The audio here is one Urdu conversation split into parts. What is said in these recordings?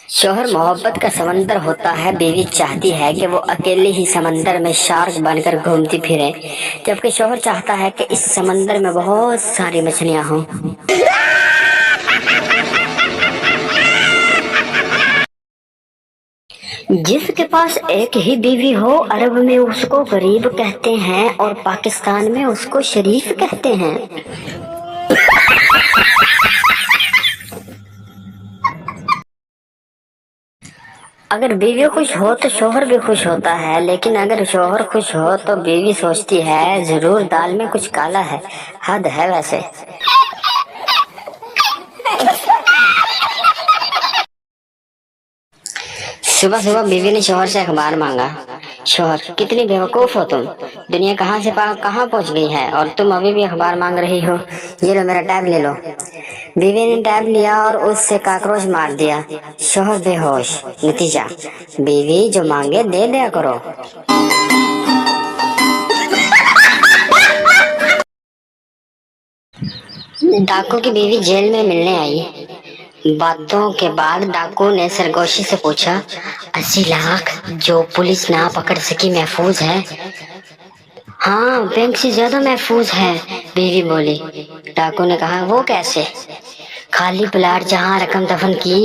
شوہر محبت کا سمندر ہوتا ہے، بیوی چاہتی ہے کہ وہ اکیلے ہی سمندر میں شارک بن کر گھومتی پھرے، جبکہ شوہر چاہتا ہے کہ اس سمندر میں بہت ساری مچھلیاں ہوں۔ جس کے پاس ایک ہی بیوی ہو، عرب میں اس کو غریب کہتے ہیں اور پاکستان میں اس کو شریف کہتے ہیں۔ اگر بیوی خوش ہو تو شوہر بھی خوش ہوتا ہے، لیکن اگر شوہر خوش ہو تو بیوی سوچتی ہے ضرور دال میں کچھ کالا ہے۔ حد ہے ویسے۔ صبح صبح بیوی نے شوہر سے اخبار مانگا۔ شوہر: کتنی بیوقوف ہو تم، دنیا کہاں سے کہاں پہنچ گئی ہے اور تم ابھی بھی اخبار مانگ رہی ہو۔ یہ لو میرا ٹیب لے لو۔ بیوی نے ٹیب لیا اور اس سے کاکروچ مار دیا۔ شوہر بے ہوش۔ نتیجہ: بیوی جو مانگے دے دیا کرو۔ ڈاکو کی بیوی جیل میں ملنے آئی۔ باتوں کے بعد ڈاکو نے سرگوشی سے پوچھا، 80 لاکھ جو پولیس نہ پکڑ سکی محفوظ ہے؟ ہاں، بینک سے زیادہ محفوظ ہے، بیوی بولی۔ ڈاکو نے کہا، وہ کیسے؟ خالی پلاٹ جہاں رقم دفن کی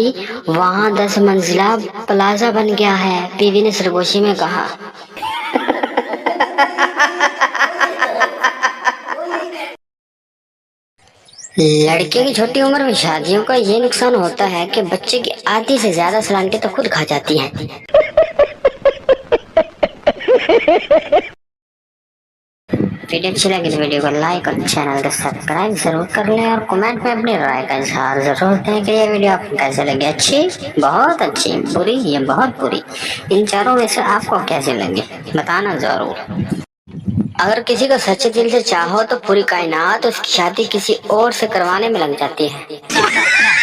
وہاں 10 منزلہ پلازا بن گیا ہے، بیوی نے سرگوشی میں کہا۔ لڑکیوں کی چھوٹی عمر میں شادیوں کا یہ نقصان ہوتا ہے کہ بچے کی آدھی سے زیادہ سلانٹی تو خود کھا جاتی ہیں۔ ویڈیو اچھی لگی تو ویڈیو کو لائک اور چینل کو سبسکرائب ضرور کر لیں اور کمنٹ میں اپنی رائے کا اظہار ضرور دیں کہ یہ ویڈیو آپ کو کیسے لگی، اچھی، بہت اچھی، بری یا بہت بری، ان چاروں میں سے آپ کو کیسے لگی بتانا ضرور۔ اگر کسی کو سچے دل سے چاہو تو پوری کائنات اس کی شادی کسی اور سے کروانے میں لگ جاتی ہے۔